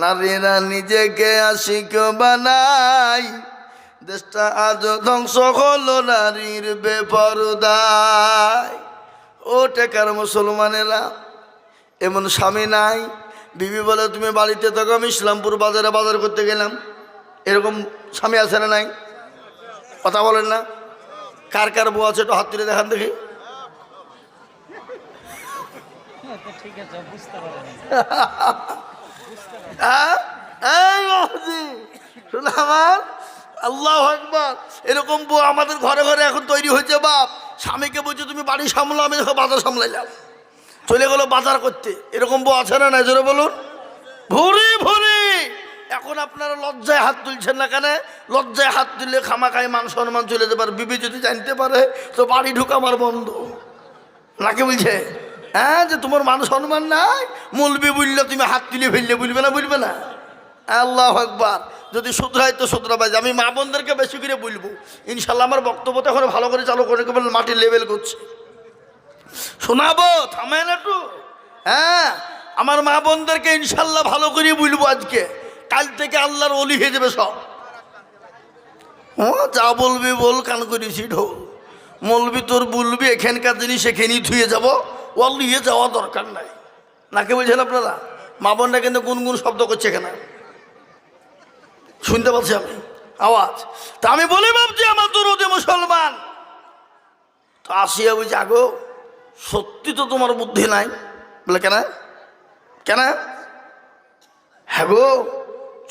নারীরা নিজেকে আশিক বানায়, দেশটা আজ ধ্বংস হলো নারীর বেপরদায়। ও টেকার মুসলমানেরা, এমন স্বামী নাই, বিবি বলে তুমি বাড়িতে থাকো, আমি ইসলামপুর বাজারে বাজার করতে গেলাম। এরকম স্বামী আছে না নাই? কথা বলেন না? কার কার বউ আছে একটু হাত তুলে দেখান দেখি। আমার আল্লাহু আকবার, এরকম বউ আমাদের ঘরে ঘরে এখন তৈরি হয়েছে। বাপ স্বামীকে বলছে তুমি বাড়ি সামলো, আমি বাজার সামলাইলাম, চলে গেল বাজার করতে। এরকম বউ আছে না নাই জোরে বলুন? ভরে ভরে। এখন আপনারা লজ্জায় হাত তুলছেন না কেন? লজ্জায় হাত তুললে খামাখাই মান সম্মান চলে যেতে পারে। বিবি যদি জানতে পারে তো বাড়ি ঢুকা আমার বন্ধ। নাকি বলছে হ্যাঁ যে তোমার মান সম্মান নাই, মৌলবি বললে তুমি হাত তুলে ফেললে বলবে না? বলবে না? আল্লাহু আকবার। যদি শুধরাই তো শুধরাবাই। আমি মা বোনদেরকে বেশি করে বলবো ইনশাল্লাহ। আমার বক্তব্য তো এখন ভালো করে চালু করে মাটির লেভেল করছে, শোনাবো, থামেন একটু। হ্যাঁ, আমার মা বোনদেরকে ইনশাল্লাহ ভালো করে বলবো। আজকে কাল থেকে আল্লাহর ওলি হয়ে যাবে সব। ও যা বলবি বল, কান করেছি ঢোল। মৌলবি তোর বলবি এখানকার জিনিস এখানেই ধুয়ে যাবো, ও নিয়ে যাওয়া দরকার নাই। নাকি বলছেন আপনারা? মা বোনরা কিন্তু গুনগুন শব্দ করছে এখানে, শুনতে পাচ্ছি আমি আওয়াজ। তা আমি বলি ভাবছি আমার দরদে মুসলমান। তো আসিয়া বলছি আগো সত্যি তো তোমার বুদ্ধি নাই। বলে কেন? কেন? হ্যাঁ গো,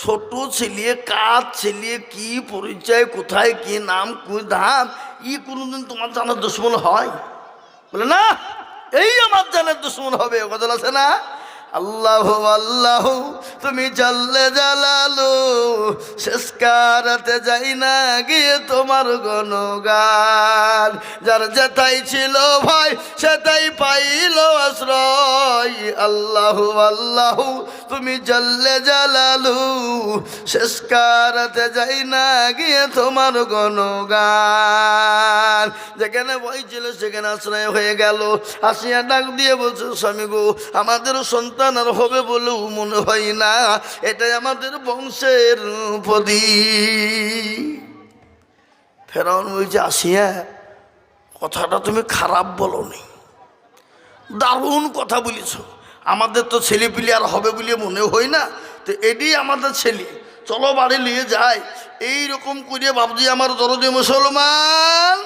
ছোট ছেলে, কাজ ছেলে, কি পরিচয়, কোথায় কি নাম, কোন ধাম, ই কোনোদিন তোমার জানার দুশ্মন হয়? বলে না, এই আমার জানার দুশ্মন হবে। কথা আছে না? আল্লাহ আল্লাহ তুমি জাল্লে জালালু, শেষ কারাতে যাই না গিয়ে তোমার গণগান। যার যেটাই ছিল ভয় সেটাই পাইল আশ্রয়। আল্লাহ আল্লাহ তুমি জাল্লে জালালু, শেষ কারাতে যাই না গিয়ে তোমার গণগান। যেখানে ভয় ছিল সেখানে আশ্রয় হয়ে গেল। আসিয়া ডাক দিয়ে বলছে স্বামী গো, আমাদের সন্তান আর হবে বলেও মনে হয় না, এটাই আমাদের বংশের প্রদীপ। ফেরাউন বলছে আসিয়া কথাটা তুমি খারাপ বলনি, দারুণ কথা বলেছ। আমাদের তো ছেলে পিলে আর হবে বলে মনে হয় না, তো এটি আমাদের ছেলে, চলো বাড়ি নিয়ে যাই। এইরকম করে বাবজি আমার দরদে মুসলমান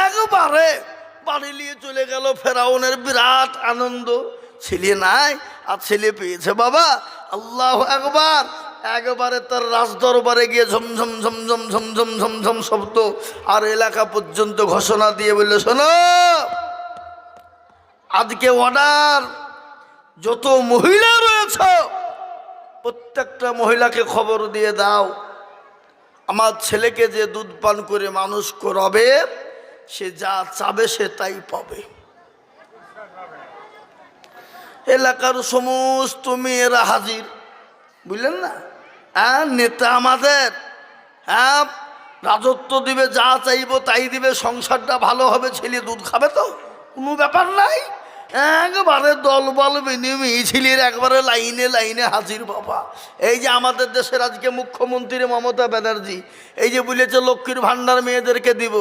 একবারে বাড়ি নিয়ে চলে গেল। ফেরাউনের বিরাট আনন্দ, ছেলে নাই আর ছেলে পেয়েছে বাবা। আল্লাহু আকবার। একবারে তার রাজদরবারে গিয়ে ঝমঝম ঝমঝম ঝমঝম ঝমঝম শব্দ, আর এলাকা পর্যন্ত ঘোষণা দিয়ে বললে শোনো, আজকে অর্ডার, যত মহিলা রয়েছে প্রত্যেকটা মহিলাকে খবর দিয়ে দাও, আমার ছেলেকে যে দুধ পান করে মানুষ করাবে সে যা চাবে সে তাই পাবে। এলাকার সমস্ত মেয়েরা হাজির, বুঝলেন না? হ্যাঁ, নেতা আমাদের, হ্যাঁ রাজত্ব দিবে, যা চাইব তাই দিবে, সংসারটা ভালো হবে, ছেলে দুধ খাবে, তো কোনো ব্যাপার নাই। একবারে দলবল মেয়ে ছেলের একবারে লাইনে লাইনে হাজির বাবা। এই যে আমাদের দেশের আজকে মুখ্যমন্ত্রী মমতা ব্যানার্জি এই যে বলেছে লক্ষ্মীর ভান্ডার মেয়েদেরকে দিব,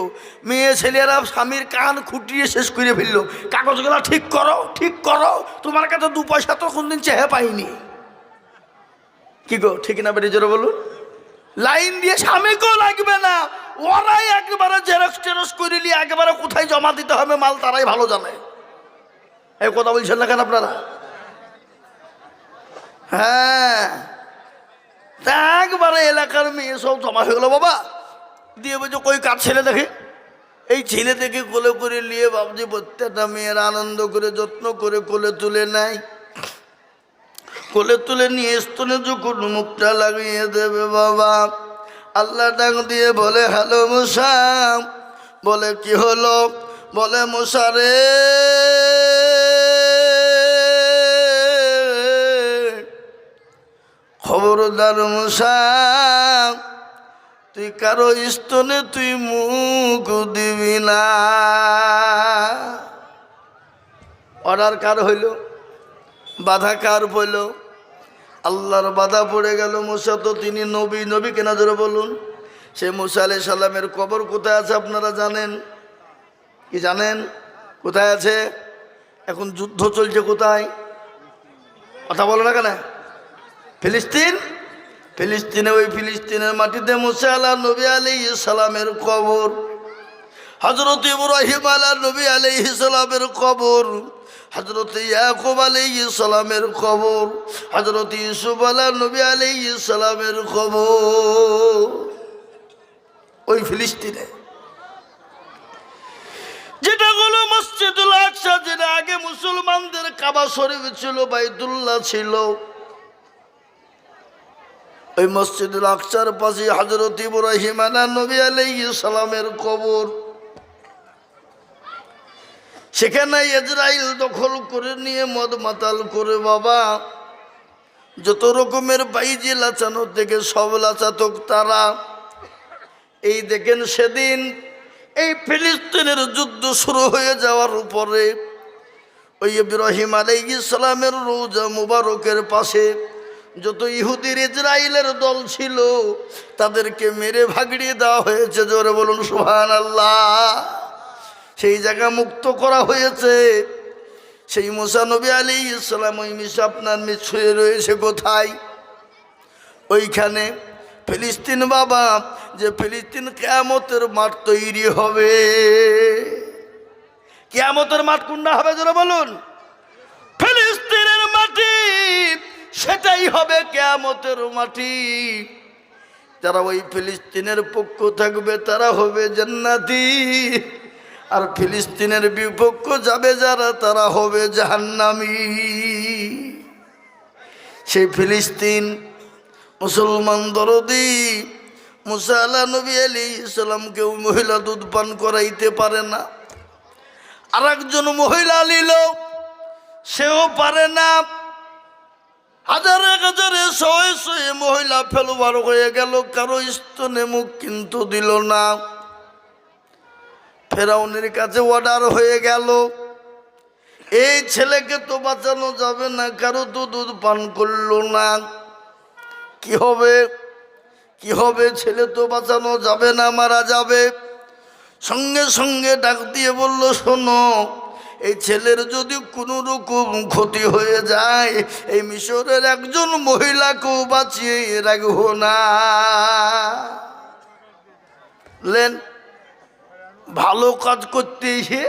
মেয়ে ছেলেরা স্বামীর কান খুঁটিয়ে শেষ করে ফেললো, কাগজগুলো ঠিক করো ঠিক করো, তোমার কাছে 2 পয়সা তো কোনদিন চেহে পাইনি। কি গো ঠিক না বেরিয়ে জোরে বলুন? লাইন দিয়ে স্বামীকেও লাগবে না, ওরাই একেবারে জেরক্স টেরক্স করে নিয়ে একেবারে কোথায় জমা দিতে হবে মাল তারাই ভালো জানে। এই কথা বলছেন না কেন আপনারা? হ্যাঁ, একবারে এলাকার মেয়ে সব জমা হয়ে গেল বাবা। দিয়ে বলছো কই কার ছেলে দেখে? এই ছেলে থেকে কোলে করে নিয়ে বাবজি প্রত্যেকটা মেয়ের আনন্দ করে যত্ন করে কোলে তুলে নেয়। কোলে তুলে নিয়ে স্তনে যখন মুখটা লাগিয়ে দেবে বাবা, আল্লাহ ডাক দিয়ে বলে হ্যালো মুসা। বলে কি হলো? বলে মুসা রে, খবরদার মুসা, তুই কারো স্তনে তুই মুখ দিবি না। অর্ডার কার হইল? বাধা কার হইল? আল্লাহর বাধা পড়ে গেল। মুসা তো তিনি নবী, নবী কেনা ধরে বলুন। সে মুসা আলাইহিস সালামের কবর কোথায় আছে আপনারা জানেন কি? জানেন কোথায় আছে? এখন যুদ্ধ চলছে কোথায়? কথা বলো না কেন? ফিলিস্তিন। ফিলিস্তিনে, ওই ফিলিস্তিনের মাটিতে মুসা আলাইহিস নবী আলাইহিস সালামের কবর, হযরত ইব্রাহিম আলাইহিস নবী আলাইহিস সালামের কবর, হযরত ইয়াকুব আলাইহিস সালামের কবর, হযরত ইউসুফ আলাইহিস নবী আলাইহিস সালামের কবর ওই ফিলিস্তিনে। যেটা হলো মসজিদুল আকসা, যেটা আগে মুসলমানদের কাবা শরীফ ছিল, বাইতুল্লাহ ছিল, ওই মসজিদুল আকসার পাশে হযরত ইব্রাহিম আলাইহিস নবী আলাইহিস সালামের কবর। সেখানে ইসরাইল দখল করে নিয়ে মদ মাতাল করে বাবা যত রকমের বাইজি লাচানো থেকে সব লাচাতক তারা। এই দেখেন সেদিন এই ফিলিস্তিনের যুদ্ধ শুরু হয়ে যাওয়ার উপরে ওই ইব্রাহিম আলাইহিস সালামের রওজা মুবারকের পাশে যত ইহুদির ইসরাইলের দল ছিল তাদেরকে মেরে ভাগড়িয়ে দেওয়া হয়েছে। জোরে বলুন সুবহানাল্লাহ। সেই জায়গা মুক্ত করা হয়েছে। সেই মুসা নবী আলাইহিস সালাম ওই মিশা আপনার শুয়ে রয়েছে কোথায়? ওইখানে ফিলিস্তিন বাবা, যে ফিলিস্তিন কিয়ামতের মাঠ তৈরি হবে। কিয়ামতের মাঠ কোনটা হবে যারা বলুন? ফিলিস্তিনের মাটি, সেটাই হবে কিয়ামতের মাটি। যারা ওই ফিলিস্তিনের পক্ষ থাকবে তারা হবে জান্নাতি, আর ফিলিস্তিনের বিপক্ষ যাবে যারা তারা হবে জাহান্নামী। সেই ফিলিস্তিন মুসলমান দরদি মুসা আলাইহিস নবী আলাইহিস সালামকে মহিলা দুধ পান করাইতে পারে না। আর একজন মহিলা নিল, সেও পারে না। হাজারে হাজারে শয়ে শয়ে মহিলা ফেলবার হয়ে গেল, কারো স্তনে মুখ কিন্তু দিল না। ফেরাউনের কাছে অর্ডার হয়ে গেল, এই ছেলেকে তো বাঁচানো যাবে না, কারো তো দুধ পান করলো না। কি হবে? কি হবে? ছেলে তো বাঁচানো যাবে না, মারা যাবে। সঙ্গে সঙ্গে ডাক দিয়ে বলল, শোনো, এই ছেলের যদি কোনো রকম ক্ষতি হয়ে যায় এই মিশরের একজন মহিলাকেও বাঁচিয়ে রাখবো না। লেন ভালো কাজ করতে এসে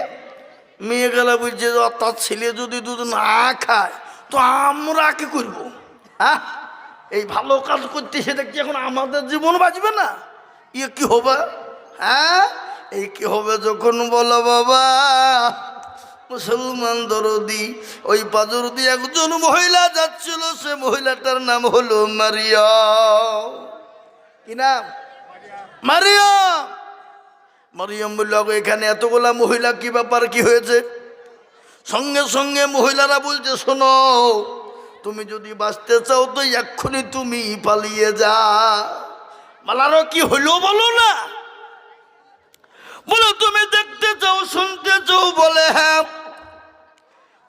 মেয়ে গেলা বলছে তার ছেলে যদি দুধ না খায় তো আমরা কি করবো? হ্যাঁ, এই ভালো কাজ করতে এসে দেখছি এখন আমাদের জীবন বাঁচবে না। ইয়ে কি হবে? হ্যাঁ, এই কি হবে? যখন বলো বাবা মুসলমান দরদি, ওই পাজর দিয়ে একজন মহিলা যাচ্ছিল, সে মহিলাটার নাম হলো মারিয়াম। কি নাম? মারিয়াম। মারিয়াম বলল, এখানে এতগুলা মহিলা, কি ব্যাপার, কি হয়েছে? সঙ্গে সঙ্গে মহিলারা বলছে, শোনো, তুমি যদি বাঁচতে চাও তো এক্ষুনি তুমি পালিয়ে যা। মালারও কি হইল বলো না? বলে তুমি দেখতে চাও, শুনতে চাও? বলে হ্যাঁ।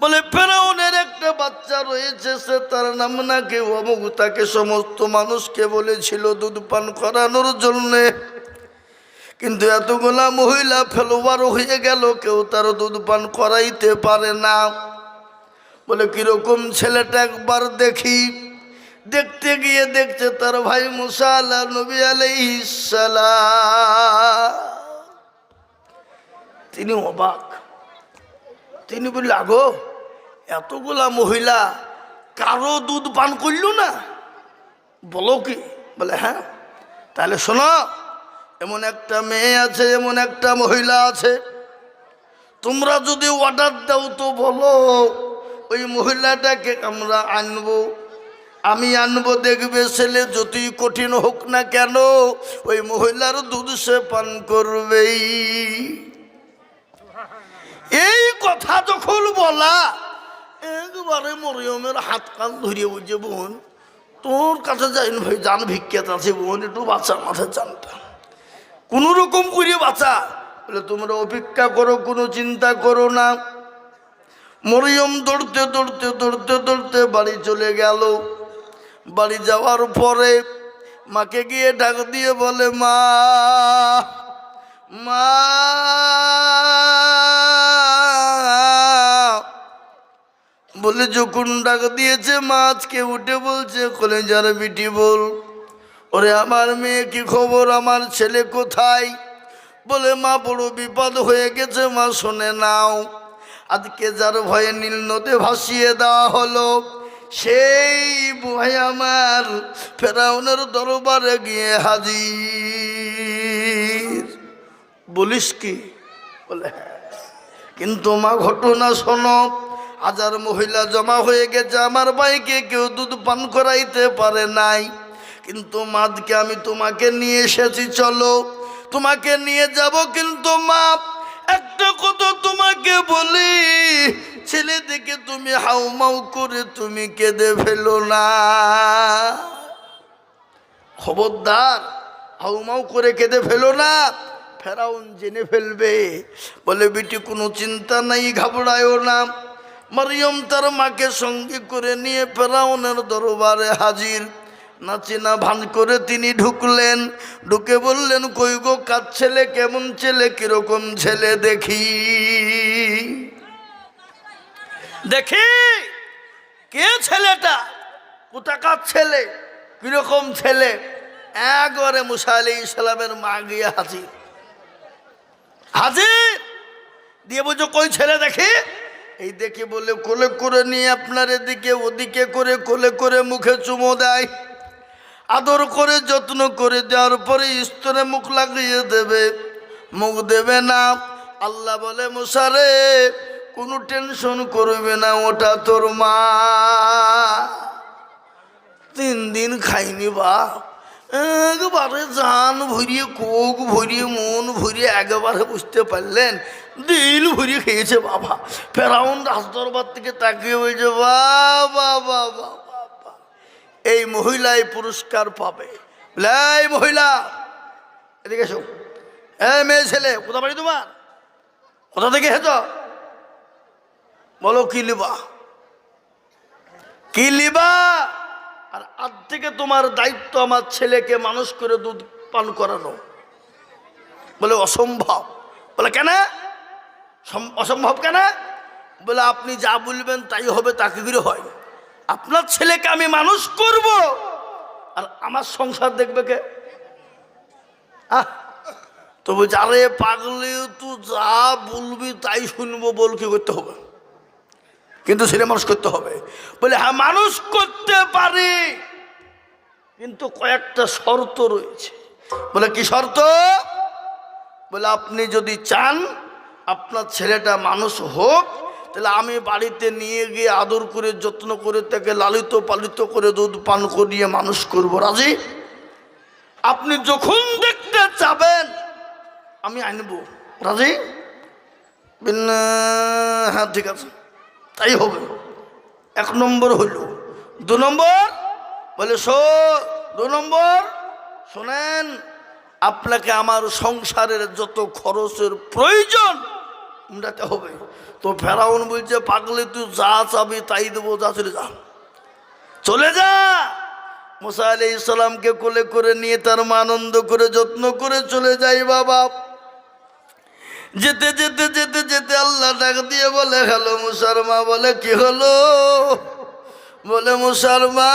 বলে ফেরাউনের একটা বাচ্চা রয়েছে, সে তার নাম নাকি অমুক, তাকে সমস্ত মানুষকে বলেছিল দুধ পান করানোর জন্যে, কিন্তু এতগুলা মহিলা ফেলোয়ার হয়ে গেল, কেউ তার দুধ পান করাইতে পারে না। বলে কিরকম ছেলেটা একবার দেখি। দেখতে গিয়ে দেখছে তার ভাই মুসা আলাইহিস নবী আলাইহিস সালাম। তিনি অবাক। তিনি বললেন, আগো এতগুলা মহিলা কারো দুধ পান করল না? বলো কি? বলে হ্যাঁ। তাহলে শোনো, এমন একটা মেয়ে আছে, এমন একটা মহিলা আছে, তোমরা যদি অর্ডার দাও তো বলো ওই মহিলাটাকে আমরা আনবো, আমি আনবো। দেখবে ছেলে যতই কঠিন হোক না কেন ওই মহিলার দুধ সে পান করবেই। এই কথা যখন বলা, একবারে মরিয়মের হাত কান ধরিয়ে বলছে, বোন তোর কাছে যাই না ভাই, জান ভিক্ষাত আছে বোন, একটু বাঁচা, মাথায় জানটা কোনো রকম করে বাঁচা। বলে তোমরা অপেক্ষা করো, কোনো চিন্তা করো না। মরিয়ম দৌড়তে দৌড়তে দৌড়তে দৌড়তে বাড়ি চলে গেল। বাড়ি যাওয়ার পরে মাকে গিয়ে ডাক দিয়ে বলে, মা মা বলে যখন ডাক দিয়েছে মা আজকে উঠে বলছে, কলেজার বিটি বল, ওরে আমার মেয়ে কি খবর, আমার ছেলে কোথায়? বলে মা বড় বিপদ হয়ে গেছে মা, শুনে নাও। আজকে যার ভয়ে নীল নদে ভাসিয়ে দেওয়া হলো, সেই ভয় আমার ফেরাউনের দরবারে গিয়ে হাজির। বলিস কি? বলে হ্যাঁ। কিন্তু মা ঘটনা শোনো, হাজার মহিলা জমা হয়ে গেছে, আমার ভাইকে কেউ দুধ পান করাইতে পারে নাই। কিন্তু মাদকে আমি তোমাকে নিয়ে এসেছি, চলো তোমাকে নিয়ে যাব। কিন্তু মা একটা কথা তোমাকে বলি, ছেলে দেখে তুমি হাউমাউ করে তুমি কেঁদে ফেলো না, খবরদার হাউমাউ করে কেঁদে ফেলো না, ফেরাউন জেনে ফেলবে। বলে বিটি কোনো চিন্তা নাই, ঘাবড়ায়ও না। মারিয়ম তার মাকে সঙ্গে করে নিয়ে ফেরাউনের দরবারে হাজির। নাচিনা ভান করে তিনি ঢুকলেন, ঢুকে বললেন, কই গো কার ছেলে, কেমন ছেলে, কিরকম ছেলে, দেখি দেখি কে ছেলেটা, কোথাকার ছেলে, কিরকম ছেলে। একবারে মুসা আলাইহিস সালামের মা গিয়ে হাজির, হাজির দিয়ে বলছো কই ছেলে দেখি। এই দেখে বলে কোলে করে নিয়ে আপনার এদিকে ওদিকে করে কোলে করে মুখে চুমো দেয়, আদর করে যত্ন করে দেওয়ার পরে স্তনে মুখ লাগিয়ে দেবে, মুখ দেবে না। আল্লাহ বলে, মুসা রে কোনো টেনশন করবে না, ওটা তোর মা। 3 দিন খাইনি বাপ, একবারে জান ভরিয়ে, কোক ভরিয়ে, মন ভরিয়ে একেবারে বুঝতে পারলেন, দিল ভরিয়ে খেয়েছে বাবা। ফেরাউন রাজদরবার থেকে তাকিয়ে বলছে, বাবা বাবা বাবা, এই মহিলাই পুরস্কার পাবে। এই মহিলা এদিকে এসো, এই মেয়ে ছেলে, কোথা বাড়ি তোমার, কোথা থেকে হেঁচ, বলো কি লিবা, কি লিবা। আর আজ থেকে তোমার দায়িত্ব আমার ছেলেকে মানুষ করে দুধ পান করানো। বলে অসম্ভব। বলে কেন অসম্ভব কেন? বলে আপনি যা বলবেন তাই হবে, তাকে করে হয়। আপনার ছেলেকে আমি মানুষ করব, আর আমার সংসার দেখবে কে? তো বলছে, আরে পাগলে, তুই যা বলবি তাই শুনবো, বল কি করতে হবে? কিন্তু ছেলে মানুষ করতে হবে। বলে হ্যাঁ মানুষ করতে পারি, কিন্তু কয়েকটা শর্ত রয়েছে। বলে কি শর্ত? বলে আপনি যদি চান আপনার ছেলেটা মানুষ হোক, তাহলে আমি বাড়িতে নিয়ে গিয়ে আদর করে যত্ন করে তাকে লালিত পালিত করে দুধ পান করিয়ে মানুষ করব, রাজি? আপনি যখন দেখতে চাবেন আমি আনবো, রাজি? হ্যাঁ ঠিক আছে, তাই হবে। 1 নম্বর হইল। 2 নম্বর বলে 2 নম্বর শোনেন, আপনাকে আমার সংসারের যত খরচের প্রয়োজন উঠাতে হবে। তো ফেরাউন বলছে, পাগলে তুই যা চাবি তাই দেবো, যা চলে যা, চলে যা। মুসা আলাইহিস সালামকে কোলে করে নিয়ে তার মা আনন্দ করে যত্ন করে চলে যায়। বাবা যেতে যেতে যেতে যেতে আল্লাহ ডাক দিয়ে বলে, হ্যালো মুসার মা। বলে কি হলো? বলে মুসার মা,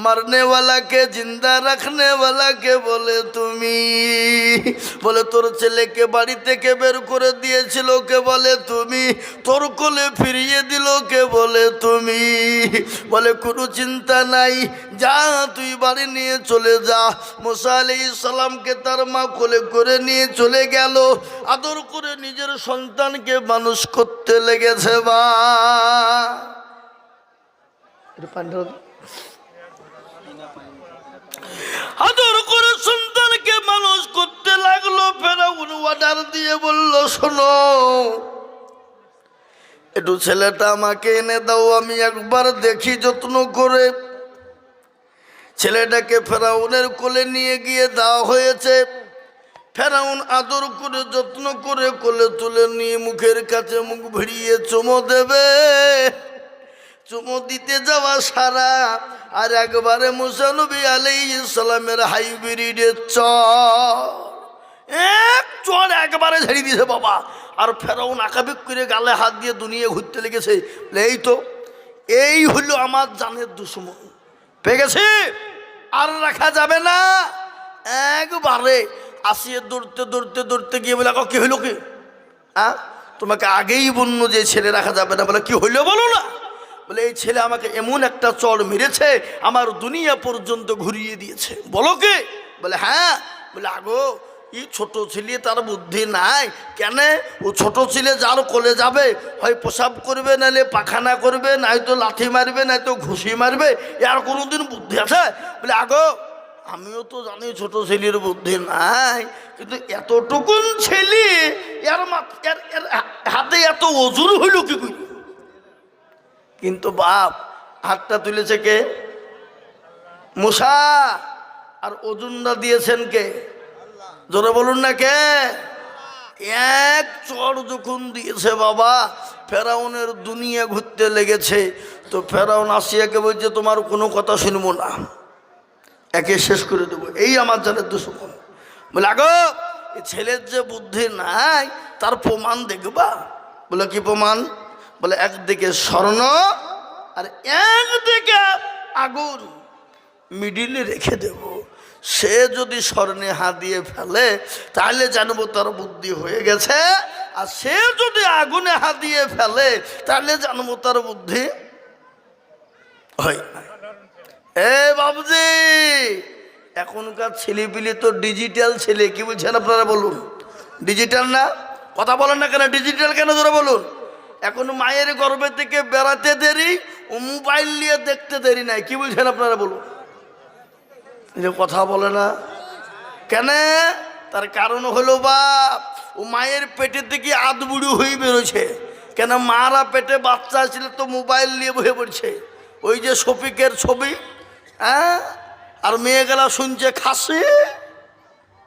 মারনে ওয়ালাকে জিন্দা রাখনে ওয়ালাকে বলে তুমি। বলে তোর ছেলেকে বাড়ি থেকে বের করে দিয়েছিল কে? বলে তুমি। তোর কোলে ফিরিয়ে দিল কে? বলে তুমি। বলে কোনো চিন্তা নাই, যা তুই বাড়ি নিয়ে চলে যা। মুসা আলাইহিস সালামকে তার মা কোলে করে নিয়ে চলে গেল, আদর করে নিজের সন্তানকে মানুষ করতে লেগেছে। বা আদর করে সন্তানকে মানুষ করতে লাগলো। ফেরাউন অর্ডার দিয়ে বলল, শোনো একটু ছেলেটা আমাকে এনে দাও, আমি একবার দেখি যত্ন করে। ছেলেটাকে ফেরাউনের কোলে নিয়ে গিয়ে দেওয়া হয়েছে। ফেরাউন আদর করে যত্ন করে কোলে তুলে নিয়ে মুখের কাছে মুখ ভিড়িয়ে চুমো দেবে। চুমো দিতে যাওয়া সারা, আর একবারে মুসা নবী আলাইহিস সালামের হাইব্রিডের চর, এক চর একবারে ঝেড়ে দিয়েছে বাবা। আর ফেরাউন আকাবিক করে গালে হাত দিয়ে দুনিয়া ঘুরতে লেগেছে। এই তো এই হলো আমার জানের দুশ্মন, পেয়ে গেছে, আর রাখা যাবে না। একবারে আসিয়ে দৌড়তে দৌড়তে দৌড়তে গিয়ে বলে, কি হইলো কি? তোমাকে আগেই বললো যে ছেলে রাখা যাবে না। বলে কি হইলো বলো না। বলে এই ছেলে আমাকে এমন একটা চড় মেরেছে, আমার দুনিয়া পর্যন্ত ঘুরিয়ে দিয়েছে। বলো কি? বলে হ্যাঁ। বলে আগো ই ছোট ছেলে, তার বুদ্ধি নাই কেন? ও ছোট ছেলে যার কোলে যাবে, হয় প্রসাব করবে, নাহলে পাখানা করবে, নাই তো লাথি মারবে, নাই তো ঘুষি মারবে, এর কোনোদিন বুদ্ধি আছে? বলে আগো আমিও তো জানি ছোট ছেলের বুদ্ধি নাই, কিন্তু এতটুকুন ছেলে এর হাতে এত ওজন হইল কি করে? কিন্তু বাপ হাতটা তুলেছে কে? মুসা। আর ওজনটা দিয়েছেন কে? জোরে বলুন না কে? এক চড় যখন দিয়েছে বাবা, ফেরাউনের দুনিয়া ঘুরতে লেগেছে। তো ফেরাউন আসিয়াকে বলছে, তোমার কোনো কথা শুনবো না, একে শেষ করে দেবো, এই আমার জানের দুশ্মন। বলে আগো এই ছেলের যে বুদ্ধি নাই তার প্রমাণ দেখবা। বলে কি প্রমাণ? বলে একদিকে স্বর্ণ আর একদিকে আগুন মিডিলে রেখে দেব, সে যদি স্বর্ণে হাত দিয়ে ফেলে তাহলে জানবো তার বুদ্ধি হয়ে গেছে, আর সে যদি আগুনে হাত দিয়ে ফেলে তাহলে জানবো তার বুদ্ধি হয় না। এ বাবুজি, এখনকার ছেলেপিলে তো ডিজিটাল ছেলে, কি বলছেন আপনারা বলুন? ডিজিটাল না? কথা বলেন না কেন? ডিজিটাল কেন ধরে বলুন? এখন মায়ের গর্ভে থেকে বেড়াতে দেরি, ও মোবাইল নিয়ে দেখতে দেরি নাই, কি বলছেন আপনারা বলুন? যে কথা বলে না কেন? তার কারণ হলো বাপ, ও মায়ের পেটে থেকে আধবুড়ি হয়ে বেরোছে। কেন? মারা পেটে বাচ্চা ছিল তো মোবাইল নিয়ে বসে পড়ছে, ওই যে শফিকের ছবি, হ্যাঁ, আর মেয়েগুলা শুনছে খাসি,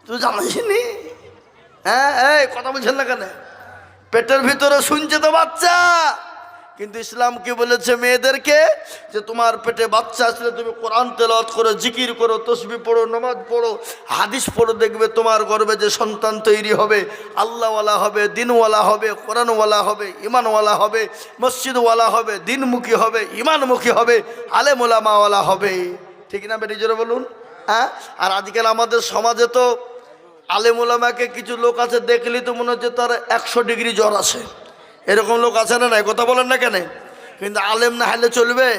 তুই জানিস নি? হ্যাঁ, এই কথা বলছেন না কেন? পেটের ভিতরে শুনছে তো বাচ্চা। কিন্তু ইসলাম কি বলেছে মেয়েদেরকে? যে তোমার পেটে বাচ্চা আসলে তুমি কোরআন তেলাওয়াত করো, জিকির করো, তসবিহ পড়ো, নামাজ পড়ো, হাদিস পড়ো, দেখবে তোমার গর্ভে যে সন্তান তৈরি হবে আল্লাহওয়ালা হবে, দিনওয়ালা হবে, কোরআনওয়ালা হবে, ইমানওয়ালা হবে, মসজিদওয়ালা হবে, দিনমুখী হবে, ইমানমুখী হবে, আলেম ওলামাওয়ালা হবে। ঠিক না বেটি? জোরে বলুন। হ্যাঁ, আর আজকাল আমাদের সমাজে তো আলেম ওলামাকে কিছু লোক আছে দেখলি তো মনে হচ্ছে তার 100 ডিগ্রি জ্বর আছে, এরকম লোক আছে না? নাই কথা বলেন না কেন? কিন্তু আলেম না হলে চলবে?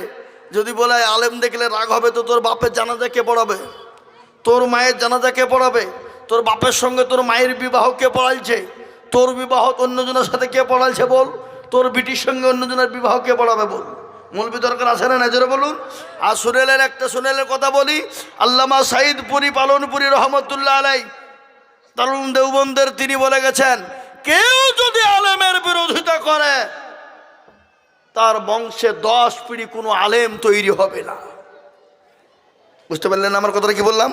যদি বলে আলেম দেখলে রাগ হবে, তো তোর বাপের জানাজা কে পড়াবে? তোর মায়ের জানাজা কে পড়াবে? তোর বাপের সঙ্গে তোর মায়ের বিবাহ কে পড়াইছে? তোর বিবাহ অন্যজনের সাথে কে পড়াইছে বল? তোর বিটির সঙ্গে অন্যজনের বিবাহ কে পড়াবে বল? মৌলবি দরকার আছে না? নজরে বলুন। আর সুনেলের কথা বলি, আল্লামা সাইদ পুরি পালনপুরি রহমতুল্লাহ আলাই দারুল দেওবন্দের তিনি বলে গেছেন, কেউ যদি আলেমের বিরোধিতা করে তার বংশে 10 পিঢ়ি কোনো আলেম তৈরি হবে না। বুঝতে পারলেন আমার কথাটা কি বললাম?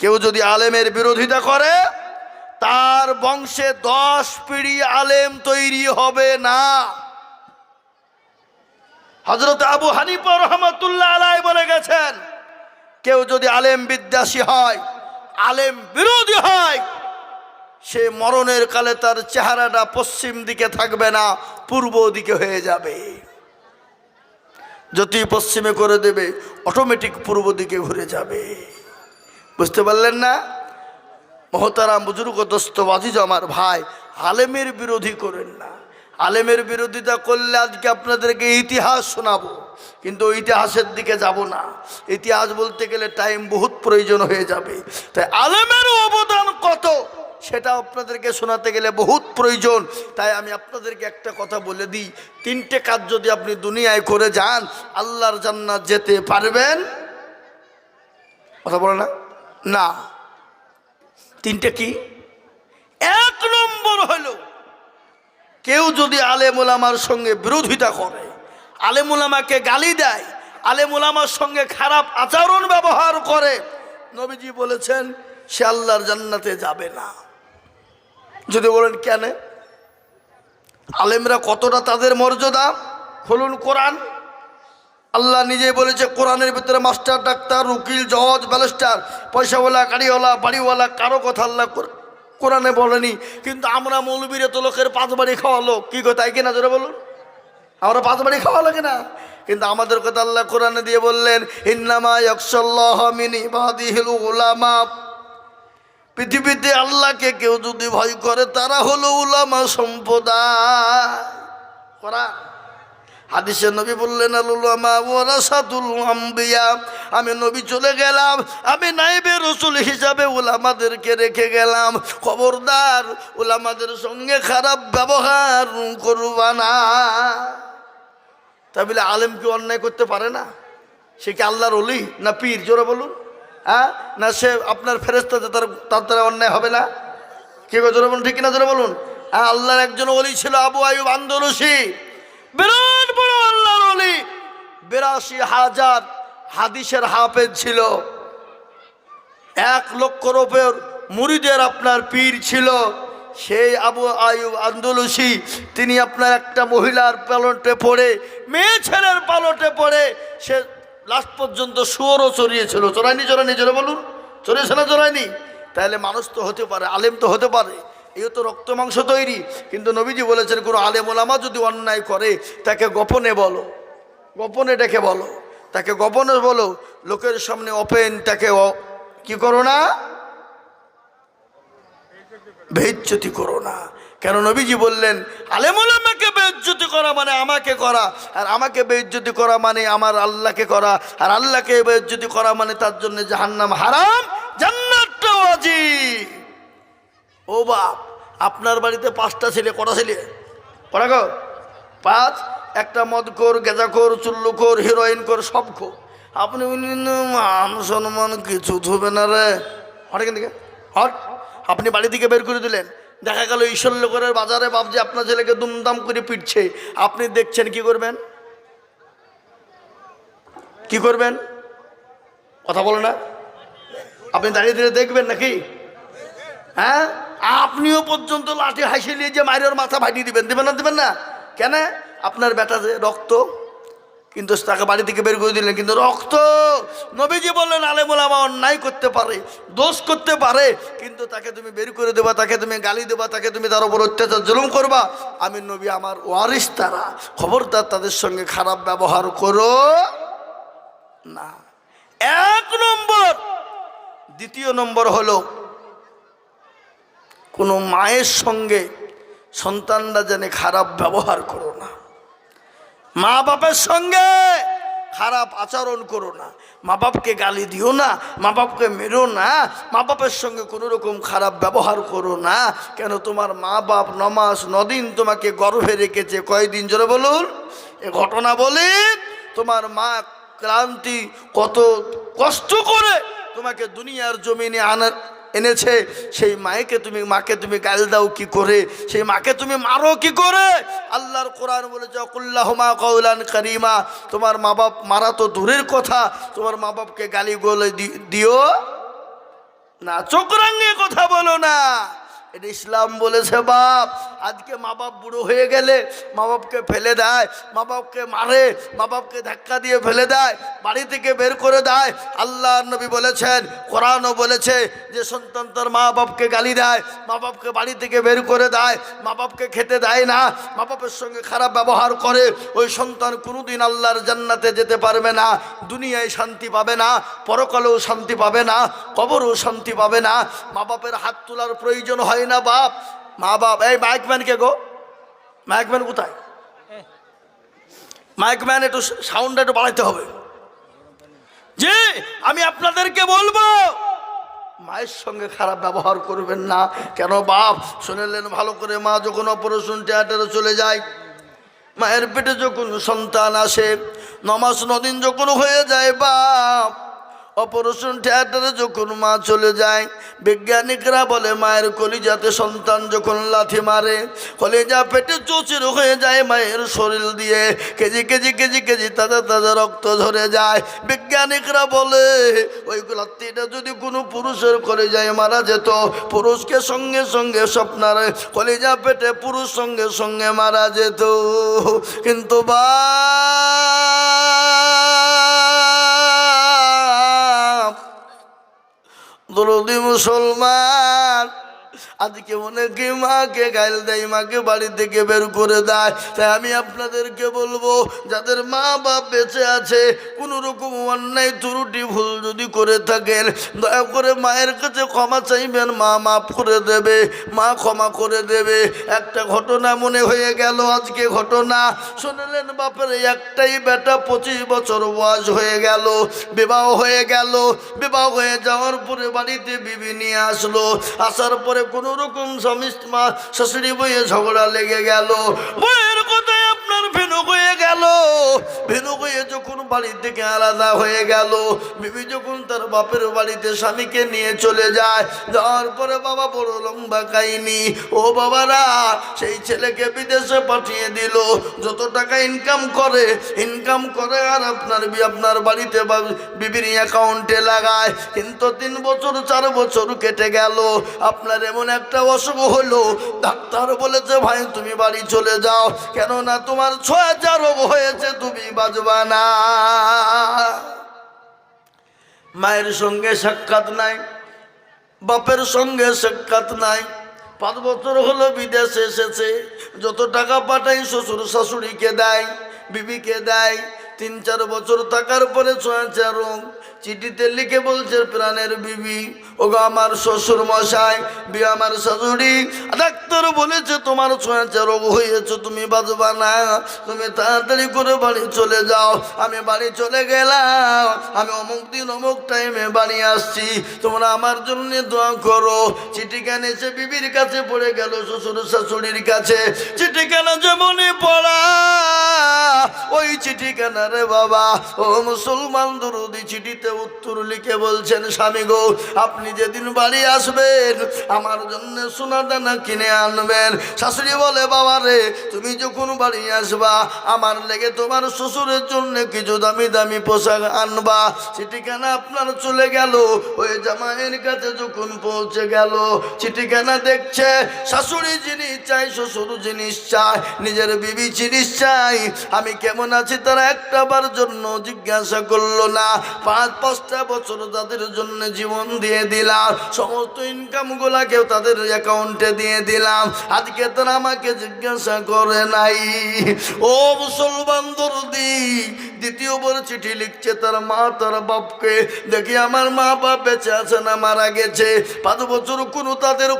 কেউ যদি আলেমের বিরোধিতা করে তার বংশে 10 পিঢ়ি আলেম তৈরি হবে না। হযরত আবু হানিফা রহমাতুল্লাহ আলাইহি বলে গেছেন, কেউ যদি আলেম বিদ্বেষী হয়, আলেম বিরোধী হয়, সে মরণের কালে তার চেহারাটা পশ্চিম দিকে থাকবে না, পূর্ব দিকে হয়ে যাবে। যদি পশ্চিমে করে দেবে অটোমেটিক পূর্ব দিকে ঘুরে যাবে। বুঝতে পারলেন না? মহতারাম বুজুর্গ দোস্ত আজিজ আমার ভাই, আলেমের বিরোধী করেন না। আলেমের বিরোধিতা করলে আজকে আপনাদেরকে ইতিহাস শোনাবো, কিন্তু ইতিহাসের দিকে যাব না। ইতিহাস বলতে গেলে টাইম বহুত প্রয়োজন হয়ে যাবে। তাই আলেমের অবদান কত সেটা আপনাদেরকে শোনাতে গেলে বহুত প্রয়োজন। তাই আমি আপনাদেরকে একটা কথা বলে দিই, 3টে কাজ যদি আপনি দুনিয়ায় করে যান আল্লাহর জান্নাত যেতে পারবেন। কথা বলে না? না। 3টে কি? 1 নম্বর হলো, কেউ যদি আলেম ওলামার সঙ্গে বিরোধিতা করে, আলেম ওলামাকে গালি দেয়, আলেম ওলামার সঙ্গে খারাপ আচরণ ব্যবহার করে, নবীজি বলেছেন সে আল্লাহর জান্নাতে যাবে না। যদি বলেন কেন? আলেমরা কতটা তাদের মর্যাদা, খুলুন কোরআন, আল্লাহ নিজেই বলেছে কোরআনের ভিতরে মাস্টার, ডাক্তার, উকিল, জজ, ব্যারিস্টার, পয়সাওয়ালা, গাড়িওয়ালা, বাড়িওয়ালা, কারো কথা আল্লাহ কোরআনে বলেনি। কিন্তু আমরা মৌলবীরে তো লোকের 5 বাড়ি খাওয়ালো, কি কথা কিনা জোরে বলুন, আমরা 5 বাড়ি খাওয়ালো কিনা? কিন্তু আমাদের কথা আল্লাহ কোরআনে দিয়ে বললেন ইন্নামা ইয়াখশাল্লাহ মিন ইবাদিহিল উলামা। পৃথিবীতে আল্লাহকে কেউ যদি ভয় করে তারা হলো উলামা সম্প্রদায়। কোরআন হাদিসে নবী বললেন আল উলামা ওয়ারাসাতুল আম্বিয়া। আমি নবী চলে গেলাম, আমি নাইবে রাসূল হিসাবে উলামাদেরকে রেখে গেলাম। খবরদার উলামাদের সঙ্গে খারাপ ব্যবহার করবা না। তা বলে আলেম কি অন্যায় করতে পারে না? সে কি আল্লাহর ওলি না পীর? জোরে বলুন। হ্যাঁ, না সে আপনার ফেরেশতা, তার দ্বারা অন্যায় হবে না? কি জোরে বলুন, ঠিক কিনা জোরে বলুন। হ্যাঁ, আল্লাহর একজন ওলি ছিল আবু আইয়ুব আন্দলুসি, বিরাট বড় আল্লাহর ওলি, ৮২,০০০ হাদিসের হাফেজ ছিল, 1 লক্ষর উপর মুরিদের আপনার পীর ছিল। সেই আবু আইয়ুব আন্দলুসি তিনি আপনার একটা মহিলার পালটে পড়ে, মেয়ে ছেলের পালটে পড়ে সে লাস্ট পর্যন্ত শুয়োরও চড়িয়েছিল। চড়ায়নি? চড়ায়নি? জোরে বলুন। চড়িয়েছে না চড়ায়নি? তাহলে মানুষ তো হতে পারে, আলেম তো হতে পারে, এই তো রক্ত মাংস তৈরি। কিন্তু নবীজি বলেছেন কোনো আলেম ওলামা যদি অন্যায় করে তাকে গোপনে বলো, গোপনে ডেকে বলো, তাকে গোপনে বলো, লোকের সামনে ওপেন তাকে কি করো না, বেইজ্জতি করো না। কেন নবীজি বললেন আলেম ওলামাকে বেইজ্জতি করা মানে আমাকে করা, আর আমাকে বেইজ্জতি করা মানে আমার আল্লাহকে করা, আর আল্লাহকে বেইজ্জতি করা মানে তার জন্য জাহান্নাম হারাম, জান্নাতটা ওয়াজিব। ও বাপ, আপনার বাড়িতে 5টা ছেলে, কটা ছেলে? কটা গো? 5। একটা মদখোর, গেঁজাখোর, চুল্লুখোর, হিরোইনখোর, সব খোর। আপনি মান সম্মান কিছু ধুবে না রে, হট এখান থেকে হট। আপনি বাড়ি থেকে বের করে দিলেন, দেখা গেল ঈশ্বরনগরের বাজারে বাপ যে আপনার ছেলেকে দুমদাম করে পিটছে, আপনি দেখছেন, কি করবেন? কি করবেন? কথা বলো না। আপনি দাঁড়িয়ে দাঁড়িয়ে দেখবেন নাকি? হ্যাঁ, আপনিও পর্যন্ত লাঠি হাসি নিয়ে যে মায়ের মাথা ভাটিয়ে দিবেন, দেবেন না? দেবেন না কেন? আপনার বেটা যে রক্ত, কিন্তু তাকে বাড়ি থেকে বের করে দিলেন, কিন্তু রক্ত। নবীজি বললেন আলেম ওলামা অন্যায় করতে পারে, দোষ করতে পারে, কিন্তু তাকে তুমি বের করে দেবা, তাকে তুমি গালি দেবা, তাকে তুমি তার উপর অত্যাচার জুলুম করবা। আমি নবী, আমার ওয়ারিস তারা, খবরদার তাদের সঙ্গে খারাপ ব্যবহার করো না। 1 নম্বর। 2 নম্বর হলো কোনো মায়ের সঙ্গে সন্তানরা যেন খারাপ ব্যবহার করো না। মা বাপের সঙ্গে খারাপ আচরণ করো না, মা বাপকে গালি দিও না, মা বাপকে মেরো না, মা বাপের সঙ্গে কোনো রকম খারাপ ব্যবহার করো না। কেন? তোমার মা বাপ 9 মাস 9 দিন তোমাকে গর্ভে রেখেছে। কয়দিন? জোরে বলুন। এ ঘটনা বলি, তোমার মা ক্লান্তি কত কষ্ট করে তোমাকে দুনিয়ার জমিনে এনেছে, সেই মাকে তুমি গাল দাও কি করে? সেই মাকে তুমি মারো কি করে? আল্লাহর কোরআন বলেছে কুল্লাহুমা কাওলান কারীমা। তোমার মা বাপ মারা তো দূরের কথা, তোমার মা বাপকে গালি গলে দিও না, চোখ রাঙিয়ে কথা বলো না। এটা ইসলাম বলেছে। বাপ আজকে মা বাপ বুড়ো হয়ে গেলে মা বাপকে ফেলে দেয়, মা বাপকে মারে, মা বাপকে ধাক্কা দিয়ে ফেলে দেয়, বাড়ি থেকে বের করে দেয়। আল্লাহর নবী বলেছেন, কোরআনও বলেছে যে সন্তান তার মা বাপকে গালি দেয়, মা বাপকে বাড়ি থেকে বের করে দেয়, মা বাপকে খেতে দেয় না, মা বাপের সঙ্গে খারাপ ব্যবহার করে, ওই সন্তান কোনোদিন আল্লাহর জান্নাতে যেতে পারবে না। দুনিয়ায় শান্তি পাবে না, পরকালেও শান্তি পাবে না, কবরেও শান্তি পাবে না। মা বাপের হাত তোলার প্রয়োজন হয় না বাপ। মা বাপ, এই মাইকম্যান কে গো? মাইকম্যান কোথায়? মাইকম্যান একটু সাউন্ড একটু বাড়াইতে হবে। জি, আমি আপনাদেরকে বলবো মায়ের সঙ্গে খারাপ ব্যবহার করবেন না। কেন বাপ? শুনলেন ভালো করে, মা যখন অপারেশন থিয়েটারে চলে যায়, মায়ের পেটে যখন সন্তান আসে, 9 মাস 9 দিন যখন হয়ে যায় বাপ, অপারেশন থিয়েটারে যখন মা চলে যায়, বিজ্ঞানিকরা বলে মায়ের কলিজাতে সন্তান যখন লাথি মারে, কলিজা পেটে চৌচির হয়ে যায়, মায়ের শরীর দিয়ে কেজি কেজি কেজি কেজি তাজা তাজা রক্ত ঝরে যায়। বিজ্ঞানিকরা বলে ওই লাথিটা যদি কোনো পুরুষের কলিজায় মারা যেত, পুরুষকে সঙ্গে সঙ্গে স্বপ্নার কলিজা পেটে পুরুষ সঙ্গে সঙ্গে মারা যেত। কিন্তু বা দরদি মুসলমান, আজকে অনেকে মাকে গাইল দেয়, মাকে বাড়ি থেকে বের করে দেয়। তাই আমি আপনাদেরকে বলবো, যাদের মা বাপ বেঁচে আছে, কোনো রকম অন্যায় ত্রুটি ভুল যদি করে থাকেন, দয়া করে মায়ের কাছে ক্ষমা চাইবেন, মা মাফ করে দেবে, মা ক্ষমা করে দেবে। একটা ঘটনা মনে হয়ে গেল, আজকে ঘটনা শুনলেন, বাপের একটাই বেটা, 25 বছর বয়স হয়ে গেল, বিবাহ হয়ে গেল। বিবাহ হয়ে যাওয়ার পরে বাড়িতে বিবি নিয়ে আসলো। আসার পরে কোনো রকম স্বামী শাশুড়ি বইয়ে ঝগড়া লেগে গেল। বইয়ের কথায় আপনার ভেনু হয়ে গেল। ভেনু হয়ে যখন বাড়ি থেকে আলাদা হয়ে গেল, বিবি যখন তার বাপের বাড়িতে স্বামীকে নিয়ে চলে যায়, যাওয়ার পরে বাবা বড় লম্বা কাহিনী। ও বাবারা, সেই ছেলেকে বিদেশে পাঠিয়ে দিল। যত টাকা ইনকাম করে আর আপনার বাড়িতে বিবির অ্যাকাউন্টে লাগায়। কিন্তু 3 বছর 4 বছর কেটে গেল, আপনার এমন একটা অসুখ হলো, ডাক্তার বলেছে ভাই তুমি বাড়ি চলে যাও, কেননা তোমার ছোঁয়া রোগ হয়েছে, তুমি বাঁচবা না। মায়ের সঙ্গে সাক্ষাৎ নাই, বাপের সঙ্গে সাক্ষাৎ নাই। 5 বছর হলো বিদেশে এসেছে। যত টাকা পাঠাই শ্বশুর শাশুড়িকে দেয়, বিবিকে দেয়। 3-4 বছর থাকার পরে ছোঁয়া রোগ। চিঠিতে লিখে বলছে, প্রাণের বিবি, ওগো আমার শ্বশুর মশাই, আমার শাশুড়ি, ডাক্তার বলেছে তোমার ছোঁয়া রোগ হয়েছে, তুমি বাঁচবা না, তুমি তাড়াতাড়ি করে বাড়ি চলে যাও। আমি বাড়ি চলে গেলাম, আমি অমুক দিন অমুক টাইমে বাড়ি আসছি, তোমরা আমার জন্য দোয়া করো। চিঠিখানা এসে বিবির কাছে পড়ে গেল, শ্বশুর শাশুড়ির কাছে। চিঠিখানা যেমনই পড়া, ওই চিঠিখানা রে বাবা, ও মুসলমান দরদি, চিঠিতে উত্তর লিখে বলছেন, স্বামী গো, আপনি যেদিন বাড়ি আসবেন আমার জন্য সোনা দানা কিনে আনবেন। শাশুড়ি বলে, বাবা রে, তুমি যখন বাড়ি আসবা আমার লেগে তোমার শ্বশুরের জন্য কিছু দামি দামি পোশাক আনবা। চিঠিখানা আপনার চলে গেল। ওই জামাইয়ের কাছে যখন পৌঁছে গেল, চিঠিখানা দেখছে, শাশুড়ি জিনিস চাই, শ্বশুর জিনিস চাই, নিজের বিবি জিনিস চাই। আমি কেমন আছি তারা একটাবার জন্য জিজ্ঞাসা করলো না। 5-5টা বছর তাদের জন্য জীবন দিয়ে দিলাম, সমস্ত ইনকাম গুলাকেও তাদের অ্যাকাউন্টে দিয়ে দিলাম, আজকে তারা আমাকে জিজ্ঞাসা করে নাই। ও মুসলমান দরদি, দ্বিতীয়বার চিঠি লিখছে তার মা তার বাপকে, দেখি আমার মা বাপ বেঁচে আছে না মারা গেছে। 5 বছর কোনো তাদের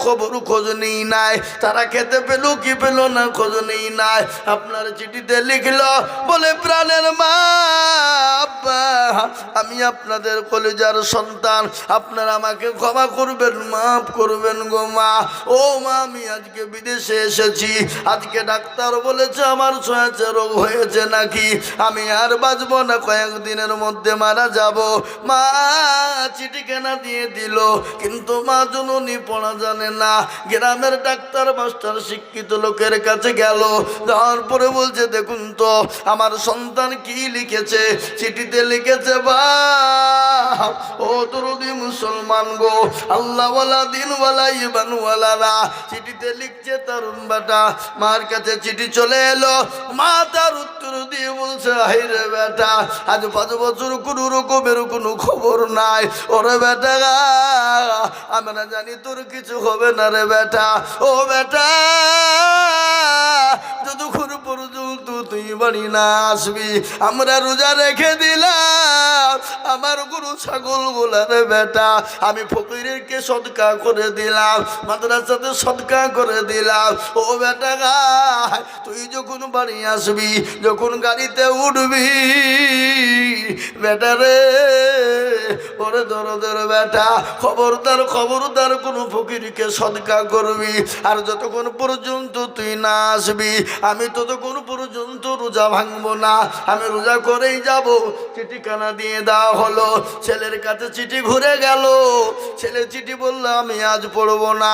খোঁজ নেই নাই, তারা খেতে পেল কি পেল না খোঁজ নেই নাই। আপনার চিঠিতে লিখলো, বলে প্রাণের মা, আমি আপনাদের কলেজার সন্তান, আপনারা আমাকে ক্ষমা করবেন, মাফ করবেন গো মা। ও মা, আমি আজকে বিদেশে এসেছি, আজকে ডাক্তার বলেছে আমার ছোঁয়াচে রোগ হয়েছে নাকি, আমি আর বাঁচবো না, কয়েকদিনের মধ্যে মারা যাব। মা চিঠিখানা দিয়ে দিল, কিন্তু মা জননী পড়া জানে না। গ্রামের ডাক্তার মাস্টার শিক্ষিত লোকের কাছে গেল, যাওয়ার পরে বলছে, দেখুন তো আমার সন্তান কি লিখেছে। চিঠিতে লিখেছে, বা ও দরদি মুসলমান গো, আল্লাহওয়ালা দিনওয়ালা ইমানওয়ালারা। চিঠিতে লিখছে তরুণ বেটা, মার কাছে চিঠি চলে এলো। মা তার উত্তর দিয়ে বলছে, হাই রে বেটা, আজ 5 বছর কোনো রকমের কোনো খবর নাই। ওরে বেটা, আমরা জানি তোর কিছু হবে না রে বেটা। ও বেটা, যতক্ষণ পর্যন্ত তুই বাড়ি না আসবি আমরা রোজা রেখে দিলাম আমার গরু ছাগল গুলার বেটা, আমি ফকিরকে সদকা করে দিলাম, মাদ্রাসাতে সদকা করে দিলাম। ও বেটা, তুই যখন বাড়ি আসবি, যখন গাড়িতে উঠবি বেটা রে, ওরে দরদের বেটা, খবরদার কোনো ফকিরকে সদকা করবি। আর যতক্ষণ পর্যন্ত তুই না আসবি আমি ততক্ষণ পর্যন্ত রোজা ভাঙবো না, আমি রোজা করেই যাব। চিঠিখানা দিয়ে দেওয়া হলো। ছেলের কাছে চিঠি ঘুরে গেল। ছেলে চিঠি বলল, আমি আজ পড়বো না।